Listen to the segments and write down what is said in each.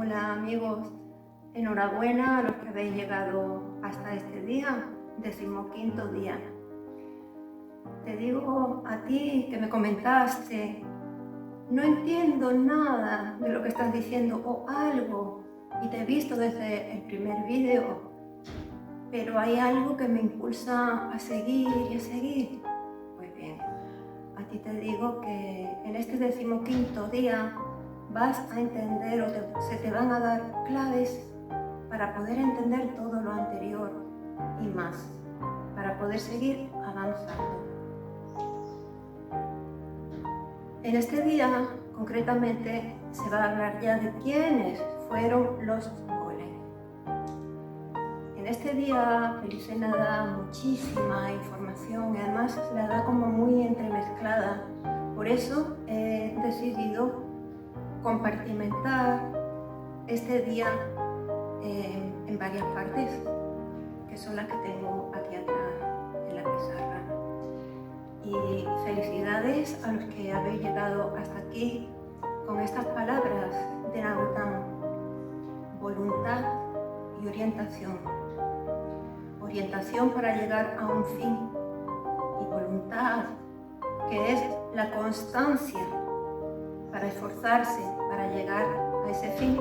Hola amigos, enhorabuena a los que habéis llegado hasta este día, 15º día. Te digo a ti que me comentaste, no entiendo nada de lo que estás diciendo o algo, y te he visto desde el primer vídeo, pero hay algo que me impulsa a seguir y a seguir. Pues bien, a ti te digo que en este 15º día vas a entender o se te van a dar claves para poder entender todo lo anterior y más, para poder seguir avanzando. En este día, concretamente, se va a hablar ya de quiénes fueron los golems. En este día, Melisena da muchísima información y además la da como muy entremezclada. Por eso he decidido compartimentar este día en varias partes, que son las que tengo aquí atrás en la pizarra. Y felicidades a los que habéis llegado hasta aquí con estas palabras de Nagotán: voluntad y orientación. Orientación para llegar a un fin y voluntad, que es la constancia para esforzarse para llegar a ese fin.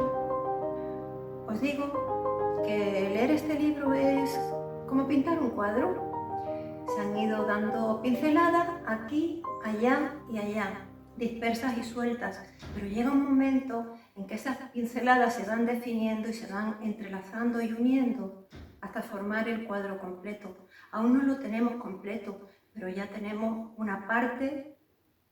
Os digo que leer este libro es como pintar un cuadro. Se han ido dando pinceladas aquí, allá y allá, dispersas y sueltas, pero llega un momento en que esas pinceladas se van definiendo y se van entrelazando y uniendo hasta formar el cuadro completo. Aún no lo tenemos completo, pero ya tenemos una parte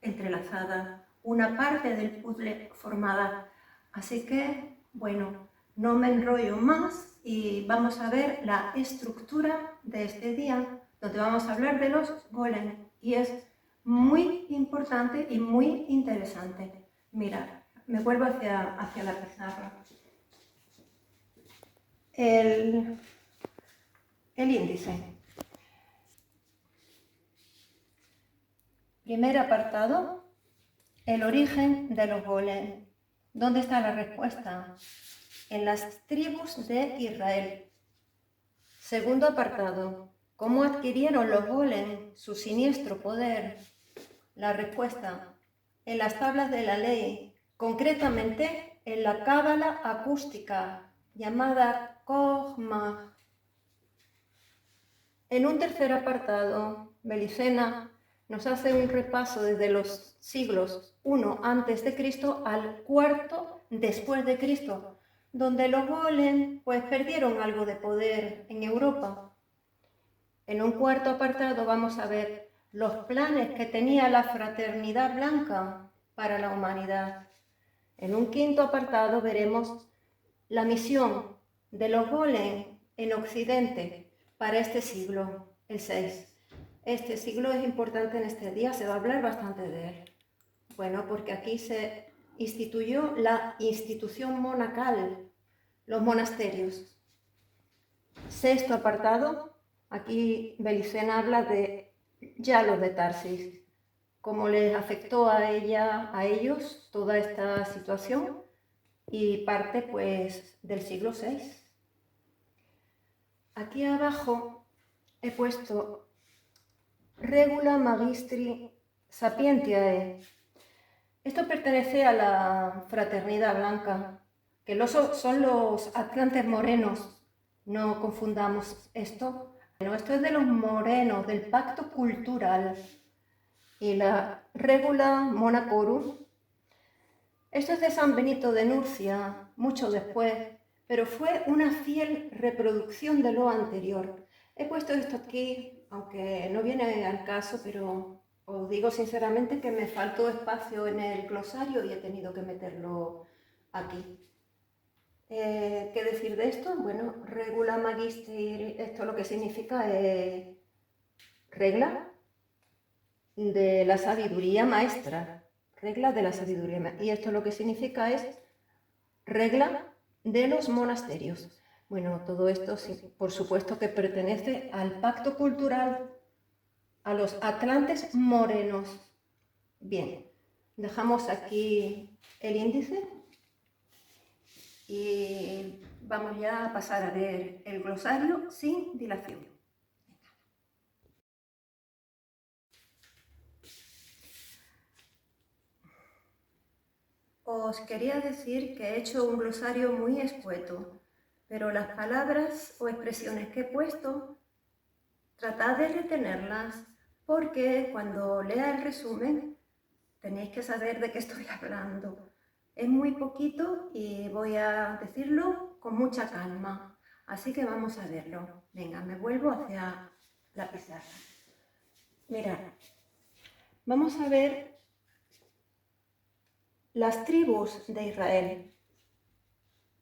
entrelazada, una parte del puzzle formada. Así que, bueno, no me enrollo más y vamos a ver la estructura de este día, donde vamos a hablar de los golems, y es muy importante y muy interesante. Mirad, me vuelvo hacia la pizarra. El índice. Primer apartado, el origen de los golems. ¿Dónde está la respuesta? En las tribus de Israel. Segundo apartado, ¿cómo adquirieron los golems su siniestro poder? La respuesta, en las tablas de la ley, concretamente en la cábala acústica, llamada Kojma. En un tercer apartado, Melisena nos hace un repaso desde los siglos I a.C. al IV después de Cristo, donde los golems pues perdieron algo de poder en Europa. En un cuarto apartado vamos a ver los planes que tenía la Fraternidad Blanca para la humanidad. En un quinto apartado veremos la misión de los golems en Occidente para este siglo, el VI. Este siglo es importante en este día, se va a hablar bastante de él. Bueno, porque aquí se instituyó la institución monacal, los monasterios. Sexto apartado, aquí Melisena habla de ya los de Tarsis, cómo les afectó a ellos toda esta situación, y parte pues del siglo VI. Aquí abajo he puesto Regula Magistri Sapientiae. Esto pertenece a la Fraternidad Blanca, que son los atlantes morenos. No confundamos esto. Bueno, esto es de los morenos, del pacto cultural. Y la Regula Monacorum, esto es de San Benito de Nurcia, mucho después, pero fue una fiel reproducción de lo anterior. He puesto esto aquí, aunque no viene al caso, pero os digo sinceramente que me faltó espacio en el glosario y he tenido que meterlo aquí. ¿Qué decir de esto? Bueno, Regula Magister, esto lo que significa es regla de la sabiduría maestra. Regla de la sabiduría maestra. Y esto lo que significa es regla de los monasterios. Bueno, todo esto sí, por supuesto que pertenece al pacto cultural, a los atlantes morenos. Bien, dejamos aquí el índice. y vamos ya a pasar a ver el glosario sin dilación. Os quería decir que he hecho un glosario muy escueto, pero las palabras o expresiones que he puesto, tratad de retenerlas, porque cuando lea el resumen tenéis que saber de qué estoy hablando. Es muy poquito y voy a decirlo con mucha calma, así que vamos a verlo. Venga, me vuelvo hacia la pizarra. Mirad, vamos a ver las tribus de Israel.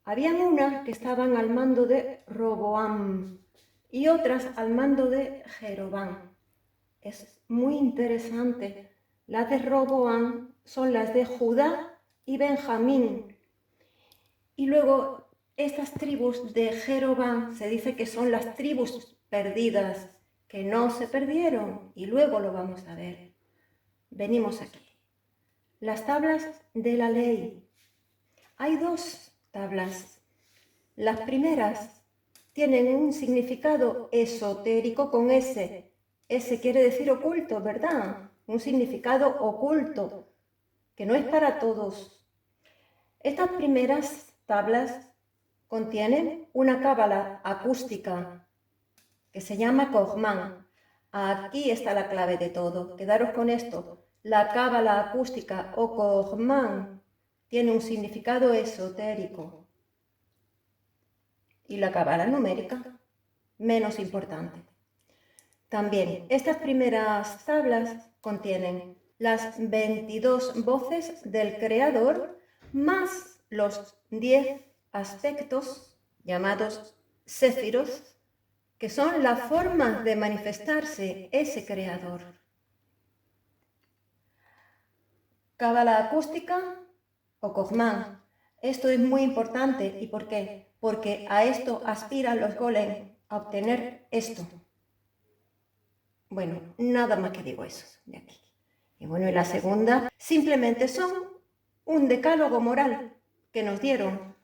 Habían unas que estaban al mando de Roboam y otras al mando de Jeroboam. Es muy interesante. Las de Roboam son las de Judá y Benjamín. Y luego estas tribus de Jeroboam se dice que son las tribus perdidas, que no se perdieron. Y luego lo vamos a ver. Venimos aquí. Las tablas de la ley. Hay dos tablas. Las primeras tienen un significado esotérico con S. S quiere decir oculto, ¿verdad? Un significado oculto, que no es para todos. Estas primeras tablas contienen una cábala acústica que se llama Kohman. Aquí está la clave de todo. Quedaros con esto. La cábala acústica o Kohman tiene un significado esotérico. Y la cábala numérica, menos importante. También, estas primeras tablas contienen las 22 voces del Creador, más los 10 aspectos, llamados séfiros, que son las formas de manifestarse ese Creador. Cábala acústica o Kohman. Esto es muy importante. ¿Y por qué? Porque a esto aspiran los golem, a obtener esto. Bueno, nada más que digo eso de aquí. Y bueno, y la segunda, simplemente son un decálogo moral que nos dieron,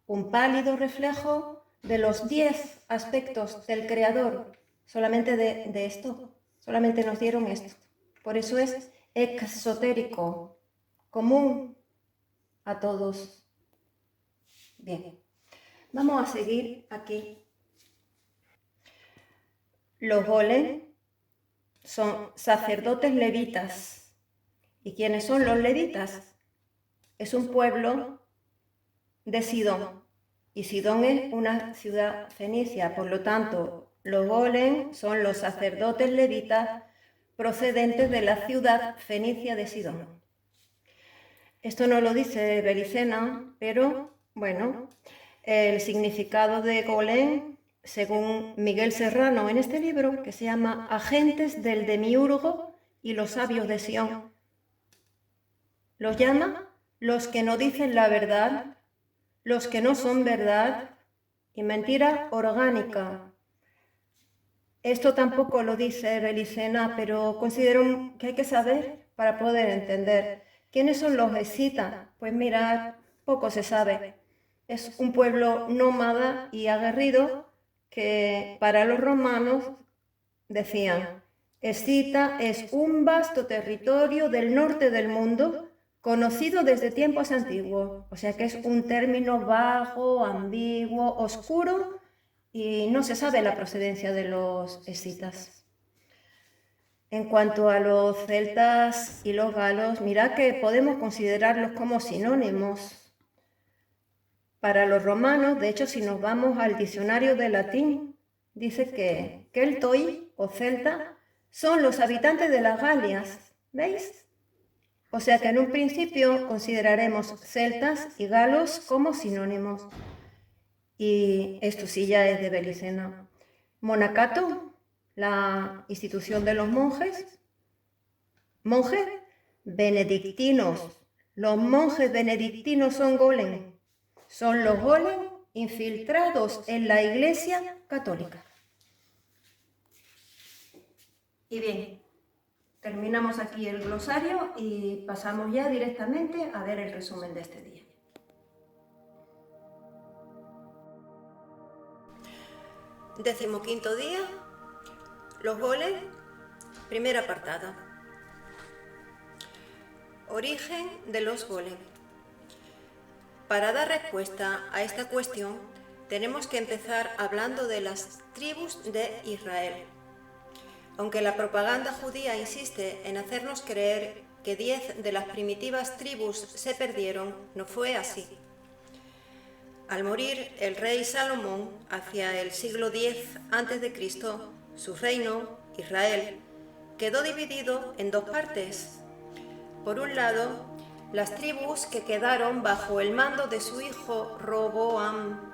un pálido reflejo de los 10 aspectos del Creador, solamente de esto, solamente nos dieron esto. Por eso es exotérico, común a todos. Bien, vamos a seguir aquí. Los golem son sacerdotes levitas. ¿Y quiénes son los levitas? Es un pueblo de Sidón. Y Sidón es una ciudad fenicia. Por lo tanto, los golem son los sacerdotes levitas procedentes de la ciudad fenicia de Sidón. Esto no lo dice Belicena, pero bueno, el significado de golem, según Miguel Serrano en este libro, que se llama Agentes del Demiurgo y los sabios de Sión, los llama los que no dicen la verdad, los que no son verdad y mentira orgánica. Esto tampoco lo dice Belicena, pero considero que hay que saber para poder entender. ¿Quiénes son los escitas? Pues mirad, poco se sabe. Es un pueblo nómada y aguerrido que para los romanos decían, escita es un vasto territorio del norte del mundo conocido desde tiempos antiguos. O sea que es un término vago, ambiguo, oscuro y no se sabe la procedencia de los escitas. En cuanto a los celtas y los galos, mirad que podemos considerarlos como sinónimos. Para los romanos, de hecho, si nos vamos al diccionario de latín, dice que keltoi o celta son los habitantes de las Galias, ¿veis? O sea que en un principio consideraremos celtas y galos como sinónimos. Y esto sí ya es de Belicena. Monacato, la institución de los monjes. Monjes benedictinos. Los monjes benedictinos son golem. Son los golem infiltrados en la Iglesia católica. Y bien, terminamos aquí el glosario y pasamos ya directamente a ver el resumen de este día. 15º día, los golem, primer apartado. Origen de los golem. Para dar respuesta a esta cuestión, tenemos que empezar hablando de las tribus de Israel. Aunque la propaganda judía insiste en hacernos creer que 10 de las primitivas tribus se perdieron, no fue así. Al morir el rey Salomón hacia el siglo X a.C., su reino, Israel, quedó dividido en dos partes. Por un lado, las tribus que quedaron bajo el mando de su hijo Roboam,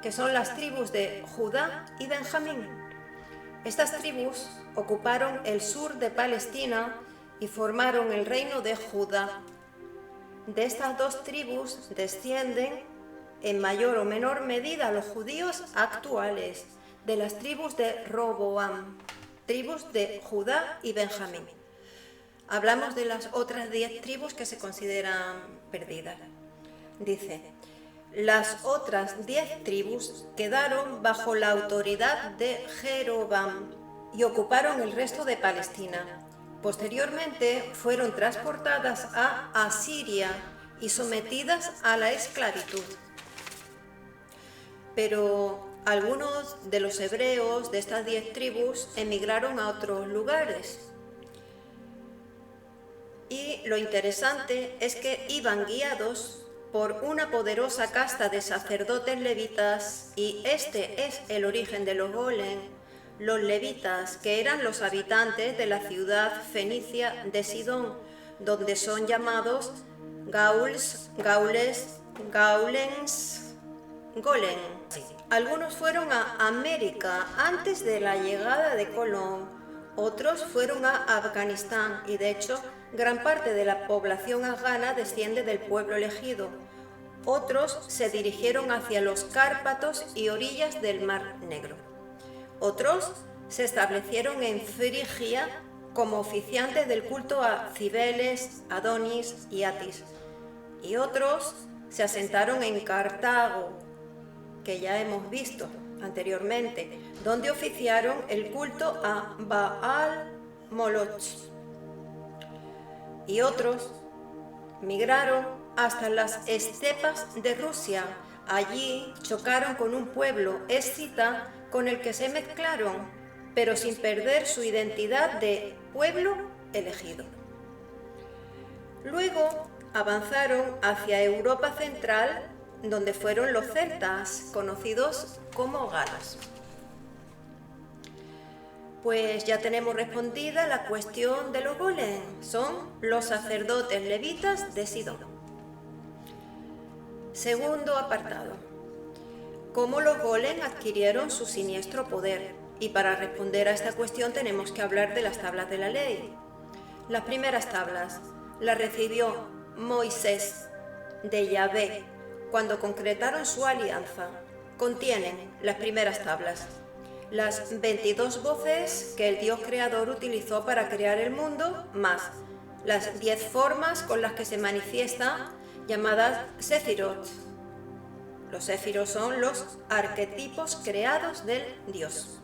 que son las tribus de Judá y Benjamín. Estas tribus ocuparon el sur de Palestina y formaron el reino de Judá. De estas dos tribus descienden en mayor o menor medida los judíos actuales, de las tribus de Roboam, tribus de Judá y Benjamín. Hablamos de las otras 10 tribus que se consideran perdidas. Dice, las otras 10 tribus quedaron bajo la autoridad de Jeroboam y ocuparon el resto de Palestina. Posteriormente fueron transportadas a Asiria y sometidas a la esclavitud. Pero algunos de los hebreos de estas 10 tribus emigraron a otros lugares. Y lo interesante es que iban guiados por una poderosa casta de sacerdotes levitas, y este es el origen de los golem, los levitas, que eran los habitantes de la ciudad fenicia de Sidón, donde son llamados Gauls, Gaules, Gaulens, Golem. Algunos fueron a América antes de la llegada de Colón, otros fueron a Afganistán y de hecho gran parte de la población afgana desciende del pueblo elegido. Otros se dirigieron hacia los Cárpatos y orillas del Mar Negro. Otros se establecieron en Frigia como oficiantes del culto a Cibeles, Adonis y Atis. Y otros se asentaron en Cartago, que ya hemos visto anteriormente, donde oficiaron el culto a Baal Moloch. Y otros migraron hasta las estepas de Rusia. Allí chocaron con un pueblo escita con el que se mezclaron, pero sin perder su identidad de pueblo elegido. Luego avanzaron hacia Europa Central, donde fueron los celtas, conocidos como galos. Pues ya tenemos respondida la cuestión de los golem. Son los sacerdotes levitas de Sidón. Segundo apartado. ¿Cómo los golem adquirieron su siniestro poder? Y para responder a esta cuestión tenemos que hablar de las tablas de la ley. Las primeras tablas las recibió Moisés de Yahvé cuando concretaron su alianza. Contienen las primeras tablas las 22 voces que el Dios creador utilizó para crear el mundo, más las 10 formas con las que se manifiesta, llamadas Sefirot. Los Sefirot son los arquetipos creados del Dios.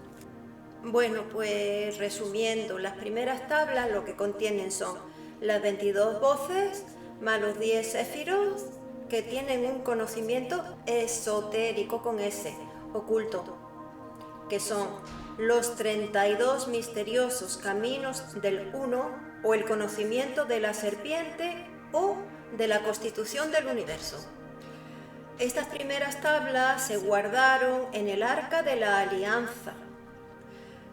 Bueno, pues resumiendo, las primeras tablas lo que contienen son las 22 voces más los 10 Sefirot, que tienen un conocimiento esotérico con S, oculto, que son los 32 misteriosos caminos del Uno, o el conocimiento de la serpiente o de la constitución del universo. Estas primeras tablas se guardaron en el Arca de la Alianza,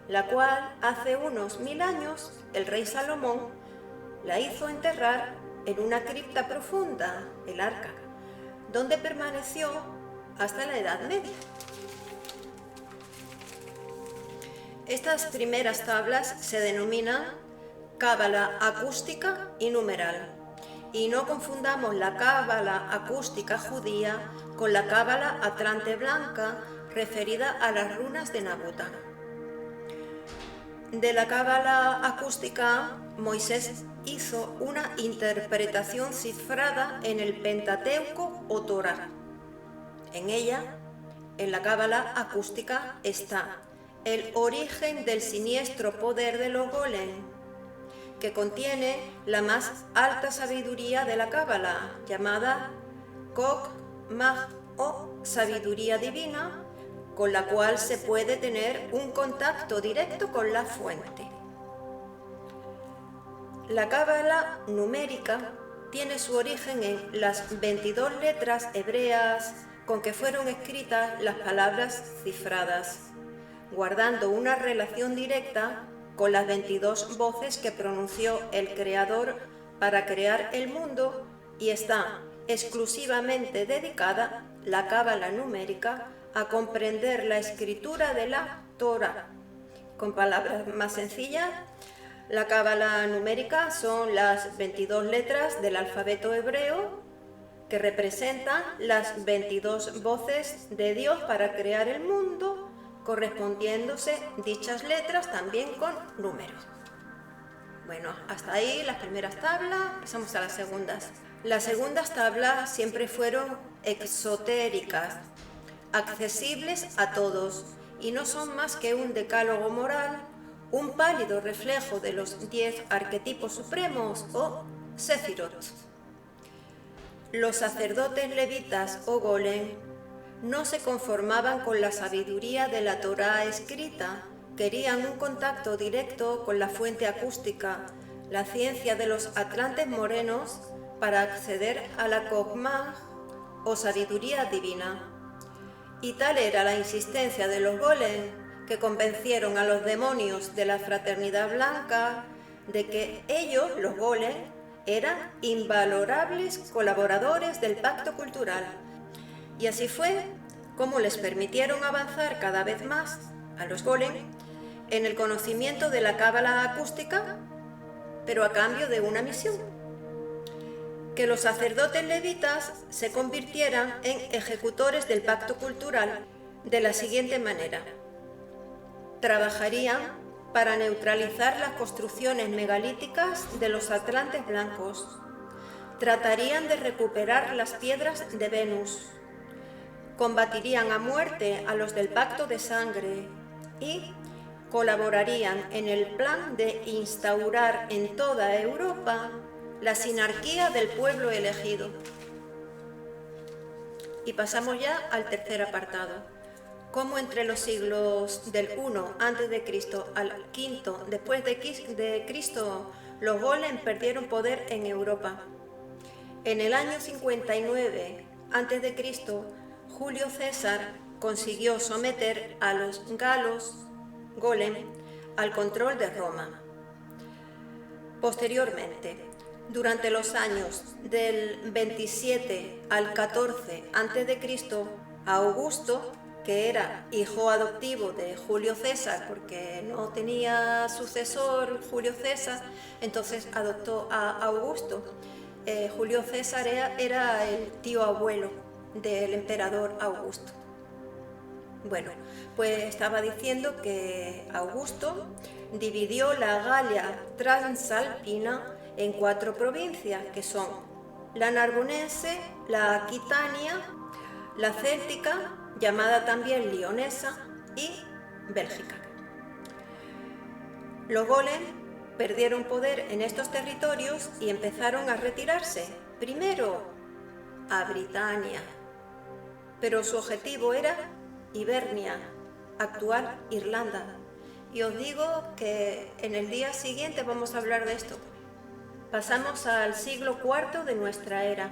la cual hace unos 1000 años el rey Salomón la hizo enterrar en una cripta profunda, el Arca, donde permaneció hasta la Edad Media. Estas primeras tablas se denominan cábala acústica y numeral. Y no confundamos la cábala acústica judía con la cábala atlante blanca referida a las runas de Nabuta. De la cábala acústica, Moisés hizo una interpretación cifrada en el Pentateuco o Torá. En ella en la cábala acústica está el origen del siniestro poder de los golem, que contiene la más alta sabiduría de la cábala, llamada Kok Mag o sabiduría divina, con la cual se puede tener un contacto directo con la fuente. La cábala numérica tiene su origen en las 22 letras hebreas con que fueron escritas las palabras cifradas, guardando una relación directa con las 22 voces que pronunció el Creador para crear el mundo, y está exclusivamente dedicada, la cábala numérica, a comprender la escritura de la Torá. Con palabras más sencillas, la cábala numérica son las 22 letras del alfabeto hebreo que representan las 22 voces de Dios para crear el mundo, correspondiéndose dichas letras también con números. Bueno, hasta ahí las primeras tablas, pasamos a las segundas. Las segundas tablas siempre fueron exotéricas, accesibles a todos, y no son más que un decálogo moral, un pálido reflejo de los 10 arquetipos supremos o Sefirot. Los sacerdotes levitas o golem no se conformaban con la sabiduría de la Torá escrita, querían un contacto directo con la fuente acústica, la ciencia de los atlantes morenos, para acceder a la Kogmah o sabiduría divina. Y tal era la insistencia de los golem que convencieron a los demonios de la Fraternidad Blanca de que ellos, los golem, eran invalorables colaboradores del pacto cultural. Y así fue como les permitieron avanzar cada vez más a los golem en el conocimiento de la cábala acústica, pero a cambio de una misión: que los sacerdotes levitas se convirtieran en ejecutores del pacto cultural de la siguiente manera. Trabajarían para neutralizar las construcciones megalíticas de los atlantes blancos. Tratarían de recuperar las piedras de Venus. Combatirían a muerte a los del pacto de sangre y colaborarían en el plan de instaurar en toda Europa la sinarquía del pueblo elegido. Y pasamos ya al tercer apartado. Cómo entre los siglos del 1 a.C. al 5 después de Cristo, los golem perdieron poder en Europa. En el año 59 a.C., Julio César consiguió someter a los galos golem al control de Roma. Posteriormente, durante los años del 27 al 14 a.C., Augusto, que era hijo adoptivo de Julio César, porque no tenía sucesor Julio César, entonces adoptó a Augusto. Julio César era el tío abuelo del emperador Augusto. Bueno, pues estaba diciendo que Augusto dividió la Galia transalpina en 4 provincias, que son la narbonense, la aquitania, la céltica, llamada también lionesa, y Bélgica. Los golem perdieron poder en estos territorios y empezaron a retirarse, primero a Britania, pero su objetivo era Hibernia, actual Irlanda. Y os digo que en el día siguiente vamos a hablar de esto. Pasamos al siglo IV de nuestra era.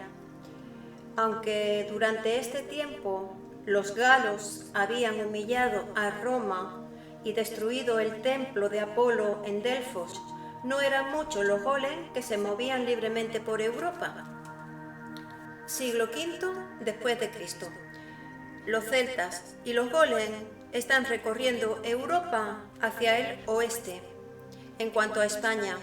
Aunque durante este tiempo los galos habían humillado a Roma y destruido el templo de Apolo en Delfos, no eran muchos los golem que se movían libremente por Europa. Siglo V después de Cristo. Los celtas y los golem están recorriendo Europa hacia el oeste. En cuanto a España,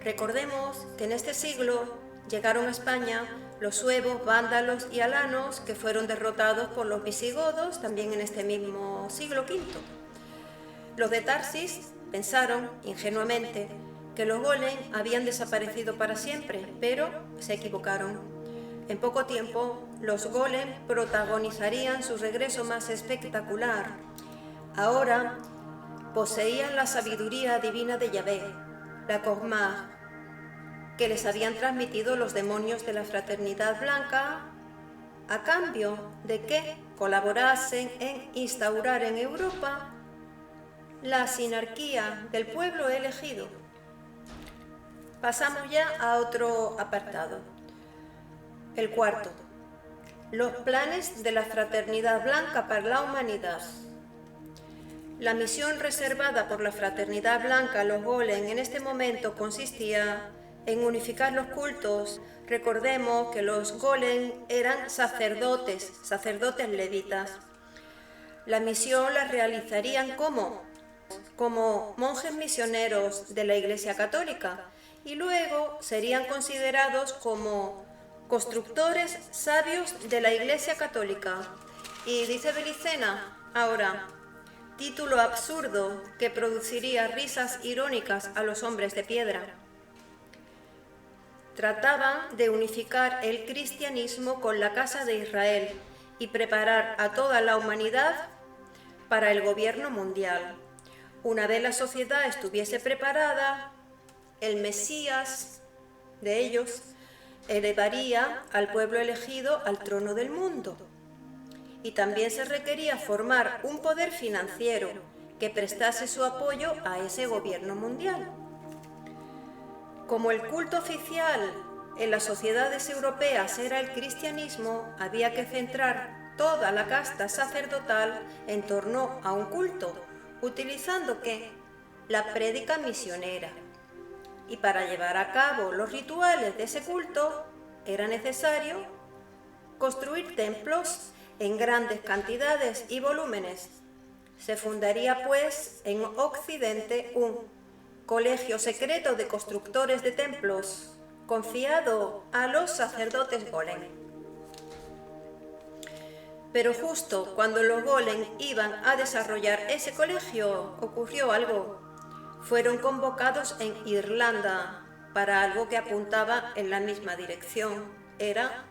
recordemos que en este siglo llegaron a España los suevos, vándalos y alanos, que fueron derrotados por los visigodos también en este mismo siglo V. Los de Tarsis pensaron ingenuamente que los golem habían desaparecido para siempre, pero se equivocaron. En poco tiempo, los golem protagonizarían su regreso más espectacular. Ahora poseían la sabiduría divina de Yahvé, la Kogmah, que les habían transmitido los demonios de la Fraternidad Blanca, a cambio de que colaborasen en instaurar en Europa la sinarquía del pueblo elegido. Pasamos ya a otro apartado. El cuarto. Los planes de la Fraternidad Blanca para la humanidad. La misión reservada por la Fraternidad Blanca a los golem en este momento consistía en unificar los cultos. Recordemos que los golem eran sacerdotes levitas. La misión la realizarían como monjes misioneros de la Iglesia Católica y luego serían considerados como constructores sabios de la Iglesia Católica. Y dice Belicena, ahora, título absurdo que produciría risas irónicas a los hombres de piedra. Trataban de unificar el cristianismo con la casa de Israel y preparar a toda la humanidad para el gobierno mundial. Una vez la sociedad estuviese preparada, el Mesías de ellos elevaría al pueblo elegido al trono del mundo. Y también se requería formar un poder financiero que prestase su apoyo a ese gobierno mundial. Como el culto oficial en las sociedades europeas era el cristianismo, había que centrar toda la casta sacerdotal en torno a un culto, utilizando ¿qué? La prédica misionera. Y para llevar a cabo los rituales de ese culto era necesario construir templos en grandes cantidades y volúmenes. Se fundaría pues en Occidente un colegio secreto de constructores de templos, confiado a los sacerdotes golem. Pero justo cuando los golem iban a desarrollar ese colegio, ocurrió algo. Fueron convocados en Irlanda para algo que apuntaba en la misma dirección. Era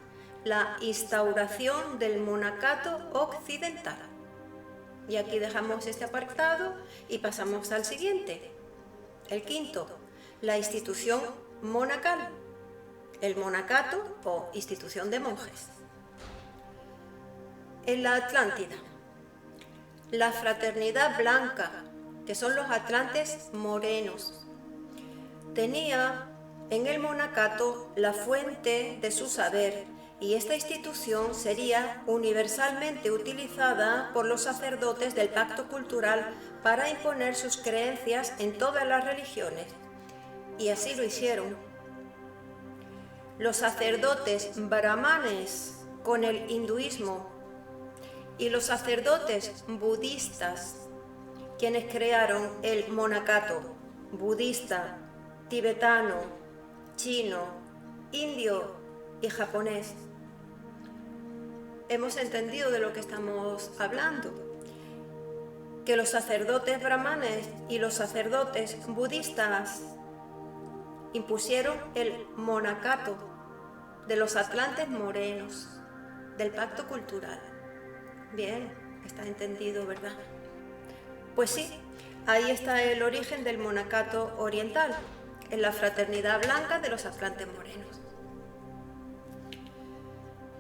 la instauración del monacato occidental. Y aquí dejamos este apartado y pasamos al siguiente. El quinto, la institución monacal, el monacato o institución de monjes. En la Atlántida, la Fraternidad Blanca, que son los atlantes morenos, tenía en el monacato la fuente de su saber, y esta institución sería universalmente utilizada por los sacerdotes del pacto cultural para imponer sus creencias en todas las religiones. Y así lo hicieron. Los sacerdotes brahmanes con el hinduismo y los sacerdotes budistas, quienes crearon el monacato budista, tibetano, chino, indio y japonés. Hemos entendido de lo que estamos hablando, que los sacerdotes brahmanes y los sacerdotes budistas impusieron el monacato de los atlantes morenos, del pacto cultural. Bien, está entendido, ¿verdad? Pues sí, ahí está el origen del monacato oriental, en la Fraternidad Blanca de los atlantes morenos.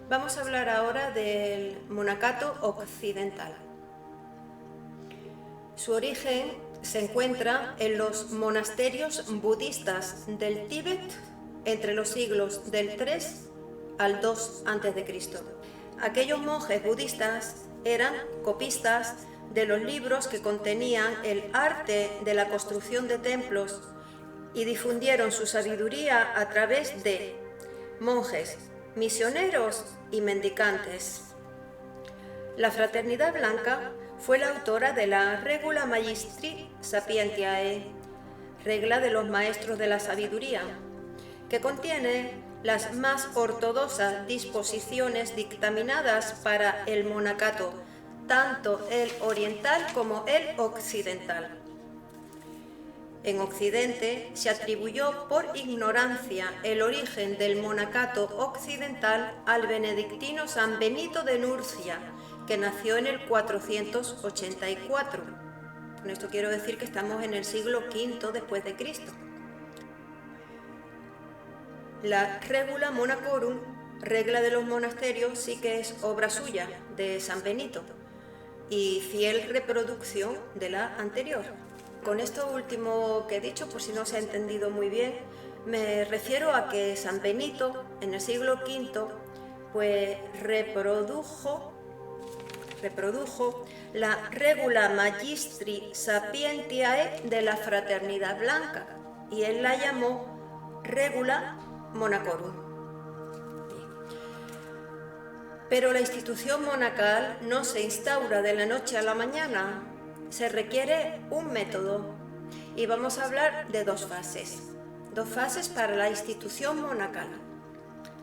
Vamos a hablar ahora del monacato occidental. Su origen se encuentra en los monasterios budistas del Tíbet entre los siglos del 3 al 2 a.C. Aquellos monjes budistas eran copistas de los libros que contenían el arte de la construcción de templos y difundieron su sabiduría a través de monjes, misioneros y mendicantes. La Fraternidad Blanca fue la autora de la Regula Magistri Sapientiae, regla de los maestros de la sabiduría, que contiene las más ortodoxas disposiciones dictaminadas para el monacato, tanto el oriental como el occidental. En Occidente se atribuyó por ignorancia el origen del monacato occidental al benedictino San Benito de Nurcia, que nació en el 484. Con esto quiero decir que estamos en el siglo V después de Cristo. La Regula Monacorum, regla de los monasterios, sí que es obra suya, de San Benito, y fiel reproducción de la anterior. Con esto último que he dicho, por si no se ha entendido muy bien, me refiero a que San Benito, en el siglo V, pues reprodujo la Regula Magistri Sapientiae de la Fraternidad Blanca, y él la llamó Regula Monacorum. Pero la institución monacal no se instaura de la noche a la mañana, se requiere un método, y vamos a hablar de dos fases para la institución monacal.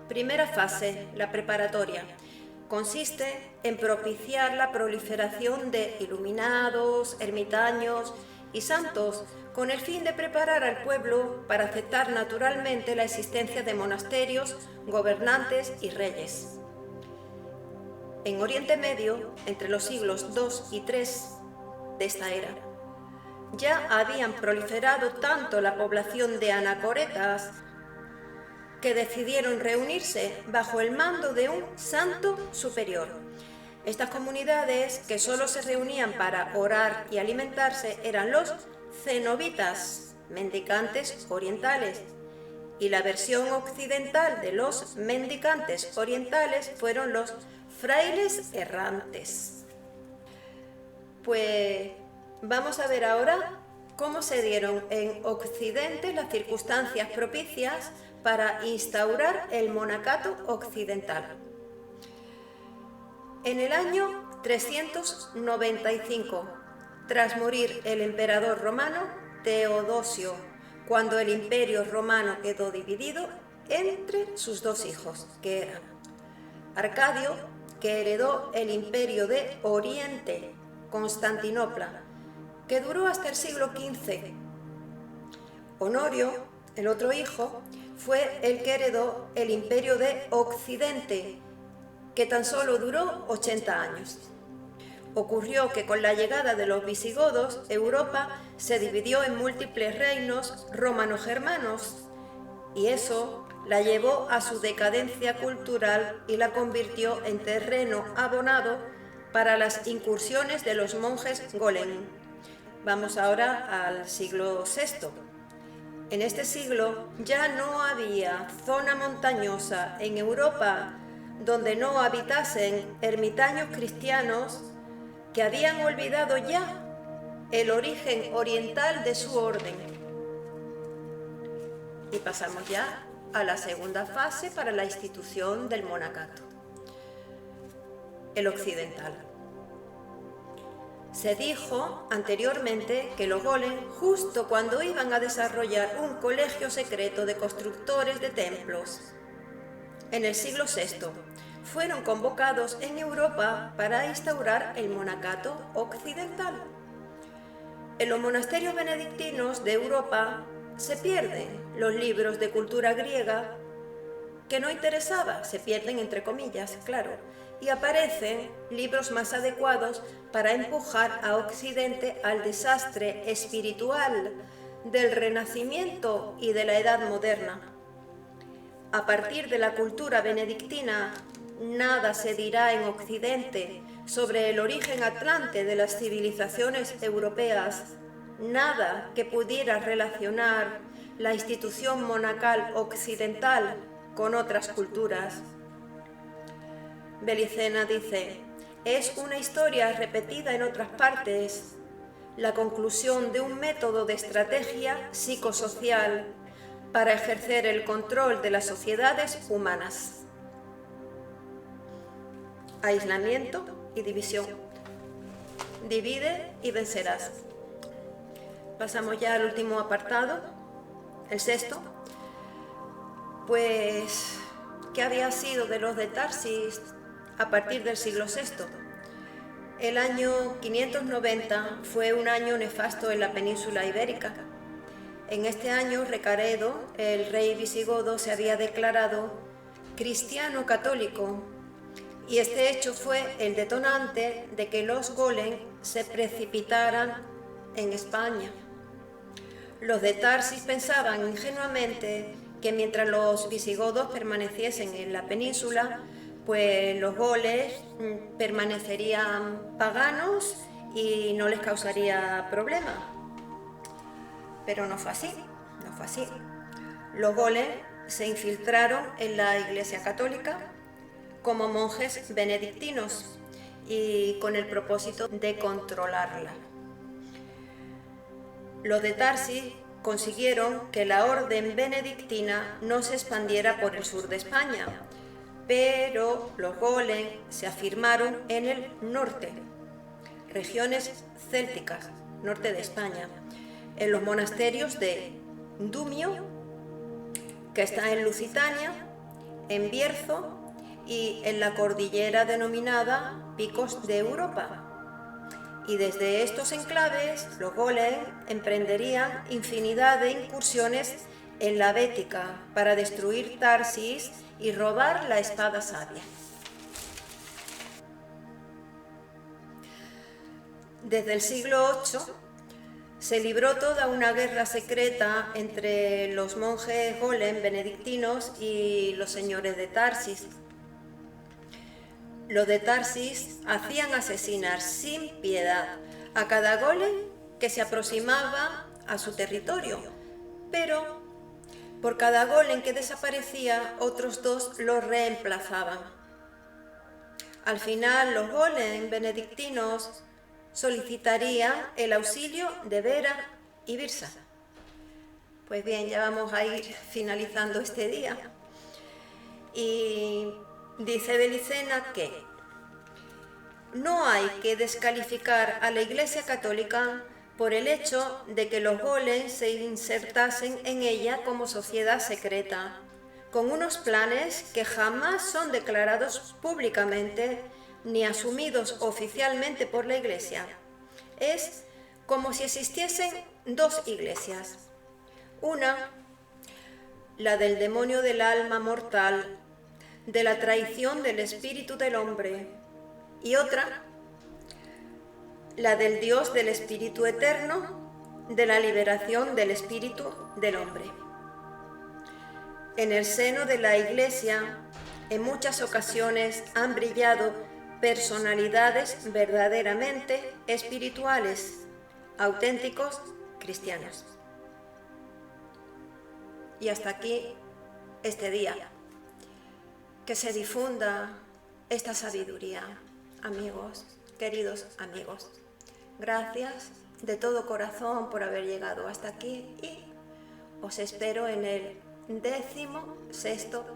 Primera fase, la preparatoria. Consiste en propiciar la proliferación de iluminados, ermitaños y santos, con el fin de preparar al pueblo para aceptar naturalmente la existencia de monasterios, gobernantes y reyes. En Oriente Medio, entre los siglos II y III de esta era, ya habían proliferado tanto la población de anacoretas que decidieron reunirse bajo el mando de un santo superior. Estas comunidades, que solo se reunían para orar y alimentarse, eran los cenobitas, mendicantes orientales, y la versión occidental de los mendicantes orientales fueron los frailes errantes. Pues vamos a ver ahora cómo se dieron en Occidente las circunstancias propicias para instaurar el monacato occidental. En el año 395, tras morir el emperador romano Teodosio, cuando el imperio romano quedó dividido entre sus dos hijos, que eran Arcadio, que heredó el imperio de Oriente, Constantinopla, que duró hasta el siglo XV. Honorio, el otro hijo, fue el que heredó el imperio de Occidente, que tan solo duró 80 años. Ocurrió que con la llegada de los visigodos, Europa se dividió en múltiples reinos romano-germanos, y eso la llevó a su decadencia cultural y la convirtió en terreno abonado para las incursiones de los monjes golem. Vamos ahora al siglo VI. En este siglo ya no había zona montañosa en Europa donde no habitasen ermitaños cristianos que habían olvidado ya el origen oriental de su orden. Y pasamos ya a la segunda fase para la institución del monacato, el occidental. Se dijo anteriormente que los golem, justo cuando iban a desarrollar un colegio secreto de constructores de templos, en el siglo VI, fueron convocados en Europa para instaurar el monacato occidental. En los monasterios benedictinos de Europa se pierden los libros de cultura griega que no interesaba, se pierden entre comillas, claro, y aparecen libros más adecuados para empujar a Occidente al desastre espiritual del Renacimiento y de la Edad Moderna. A partir de la cultura benedictina, nada se dirá en Occidente sobre el origen atlante de las civilizaciones europeas, nada que pudiera relacionar la institución monacal occidental con otras culturas. Belicena dice: es una historia repetida en otras partes, la conclusión de un método de estrategia psicosocial para ejercer el control de las sociedades humanas. Aislamiento y división. Divide y vencerás. Pasamos ya al último apartado, el sexto. Pues, ¿qué había sido de los de Tarsis a partir del siglo VI? El año 590 fue un año nefasto en la península ibérica. En este año, Recaredo, el rey visigodo, se había declarado cristiano católico, y este hecho fue el detonante de que los Golem se precipitaran en España. Los de Tarsis pensaban ingenuamente que mientras los visigodos permaneciesen en la península, pues los goles permanecerían paganos y no les causaría problema. Pero no fue así, no fue así. Los goles se infiltraron en la Iglesia Católica como monjes benedictinos y con el propósito de controlarla. Los de Tarsis consiguieron que la orden benedictina no se expandiera por el sur de España, pero los Golem se afirmaron en el norte, regiones célticas, norte de España, en los monasterios de Dumio, que está en Lusitania, en Bierzo y en la cordillera denominada Picos de Europa. Y desde estos enclaves, los Golem emprenderían infinidad de incursiones en la Bética para destruir Tarsis y robar la espada sabia. Desde el siglo VIII se libró toda una guerra secreta entre los monjes Golem benedictinos y los señores de Tarsis. Los de Tarsis hacían asesinar sin piedad a cada golem que se aproximaba a su territorio, pero por cada golem que desaparecía, otros dos lo reemplazaban. Al final, los golem benedictinos solicitarían el auxilio de Vera y Birsa. Pues bien, ya vamos a ir finalizando este día. Y dice Belicena que no hay que descalificar a la Iglesia Católica por el hecho de que los Golem se insertasen en ella como sociedad secreta, con unos planes que jamás son declarados públicamente ni asumidos oficialmente por la Iglesia. Es como si existiesen dos iglesias. Una, la del demonio del alma mortal, de la traición del espíritu del hombre, y otra, la del Dios del espíritu eterno, de la liberación del espíritu del hombre. En el seno de la Iglesia, en muchas ocasiones han brillado personalidades verdaderamente espirituales, auténticos cristianos. Y hasta aquí este día. Que se difunda esta sabiduría, amigos, queridos amigos. Gracias de todo corazón por haber llegado hasta aquí y os espero en el 16º